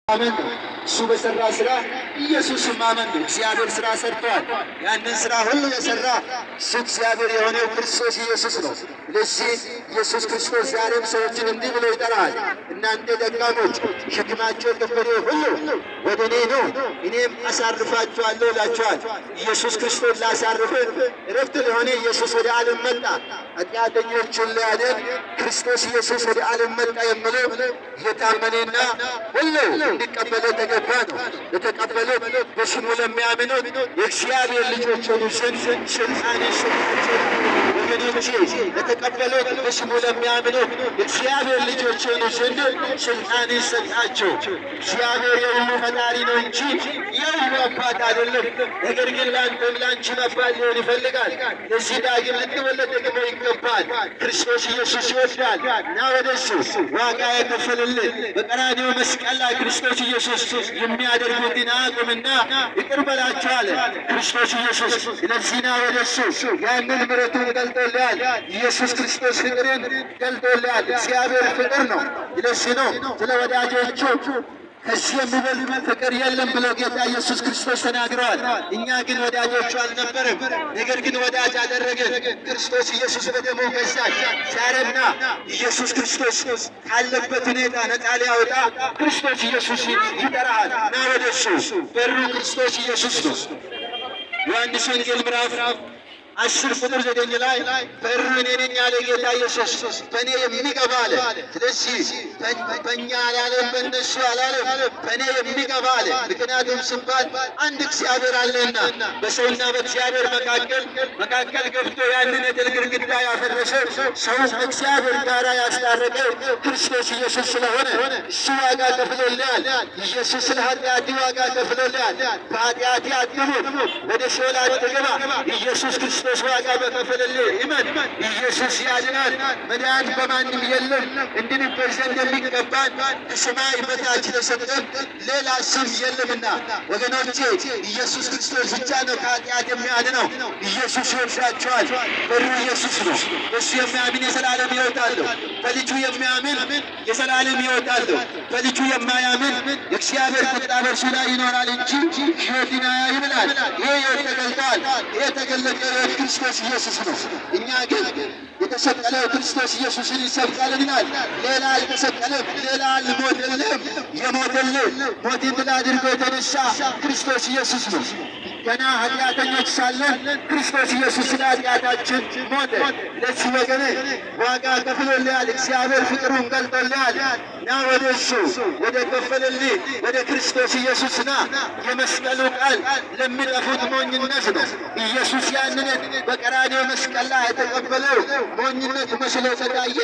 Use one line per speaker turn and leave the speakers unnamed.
ማመን ነው። እሱ በሰራ ስራ ኢየሱስ ማመን ነው። እግዚአብሔር ስራ ሰርቷል። ያንን ስራ ሁሉ የሰራ እሱ እግዚአብሔር የሆነው ክርስቶስ ኢየሱስ ነው። ስለዚህ ኢየሱስ ክርስቶስ ዛሬም ሰዎችን እንዲህ ብሎ ይጠራል። እናንተ ደካሞች ሸክማቸው የከበደ ሁሉ ወደ እኔ ኑ እኔም አሳርፋችኋለሁ ይላችኋል። ኢየሱስ ክርስቶስ ላሳርፍ እረፍት ለሆነ ኢየሱስ ወደ ዓለም መጣ። ኃጢአተኞችን ሊያድን ክርስቶስ ኢየሱስ ወደ ዓለም መጣ የሚለው የታመነና ሁሉ እንዲቀበለው ተገባ ነው። ለተቀበሉት በስሙ ለሚያምኑት የእግዚአብሔር ልጆች ሆኑ ዘንድ ስልጣን ሰጣቸው። ወገኖቼ ለተቀበሉት በስሙ ለሚያምኑት የእግዚአብሔር ልጆች ሆኑ ዘንድ ስልጣን ሰጣቸው። እግዚአብሔር የሁሉ ፈጣሪ ነው እንጂ የሁሉ አባት አይደለም። ነገር ግን ለአንተም ለአንቺም አባት ሊሆን ይፈልጋል። ለዚህ ዳግም ልትወለድ ደግሞ ይገባል። ክርስቶስ ኢየሱስ ይወዳል እና ወደሱ ዋጋ የከፈልልን በቀራንዮ መስቀል ላይ ክርስቶስ ኢየሱስ የሚያደርጉትን አቁምና ይቅር በላቸው አለ። ክርስቶስ ኢየሱስ ስለዚህና ወደሱ ያንን ምሕረቱን ገልጦልሃል። ኢየሱስ ክርስቶስ ፍቅርን ገልጦልሃል። እግዚአብሔር ፍቅር ነው። ስለዚህ ነው ስለ ወዳጆቹ ከዚህ የሚበልጥ ፍቅር የለም ብሎ ጌታ ኢየሱስ ክርስቶስ ተናግረዋል። እኛ ግን ወዳጆቹ አልነበረም፣ ነገር ግን ወዳጅ አደረገ። ክርስቶስ ኢየሱስ በደሙ ገዛን። ዛሬና ኢየሱስ ክርስቶስ ካለበት ሁኔታ ነፃ ሊያወጣ ክርስቶስ ኢየሱስ ይጠራሃል። ና ወደሱ። በሩ ክርስቶስ ኢየሱስ ነው። ዮሐንስ ወንጌል ምዕራፍ 10:9 ላይ በሩ እኔ ነኝ ያለ ጌታ ኢየሱስ በእኔ የሚገባ አለ። ስለዚህ በእኛ አላለም፣ በእነሱ አላለም፣ በእኔ የሚገባ አለ። ምክንያቱም ስባል አንድ እግዚአብሔር አለና በሰውና በእግዚአብሔር መካከል ገብቶ ያንን የጥል ግድግዳ ያፈረሰ ሰው ከእግዚአብሔር ጋር ያስታረቀ ክርስቶስ ኢየሱስ ስለሆነ እሱ ዋጋ ከፍሎልሃል። ኢየሱስ ስለ ኃጢአት ዋጋ ከፍሎልሃል። በኃጢአት አትሙት፣ ወደ ሲኦል አትግባ። ኢየሱስ ክርስቶስ ዋጋ በከፈለልህ እመን። ኢየሱስ ያድናል። መዳን በማንም የለም። እንድንበት ዘንድ የሚገባን ከሰማይ በታች የተሰጠን ሌላ ስም የለምና ወገኖቼ ኢየሱስ ክርስቶስ ብቻ ነው ከኃጢአት የሚያድነው። ኢየሱስ ይወዳቸዋል። በሩ ኢየሱስ ነው። እሱ የሚያምን የዘላለም ሕይወት አለው። በልጁ የሚያምን የዘላለም ሕይወት አለው። በልጁ የማያምን የእግዚአብሔር ቁጣ በእርሱ ላይ ይኖራል እንጂ ሕይወትን አያይም ይላል። ይሄ ሕይወት ተገልጧል። ይሄ የተገለጠ ክርስቶስ ኢየሱስ ነው። እኛ ግን የተሰቀለው ክርስቶስ ኢየሱስን ይሰብካልናል። ሌላ አልተሰቀለም፣ ሌላ አልሞተልም። የሞተልህ ሞትን ድል አድርጎ የተነሳ ክርስቶስ ኢየሱስ ነው። ገና ኃጢአተኞች ሳለን ክርስቶስ ኢየሱስ ስለ ኃጢአታችን ሞተ። ለዚህ ወገኔ ዋጋ ከፍሎልሃል። እግዚአብሔር ፍቅሩን ገልጦልሃል። ና ወደ እሱ ወደ ከፈለልህ ወደ ክርስቶስ ኢየሱስ ና። የመስቀሉ ቃል ለሚጠፉት ሞኝነት ነው። ኢየሱስ ያንን በቀራንዮ መስቀል ላይ የተቀበለው ሞኝነት መስሎ ተታየ።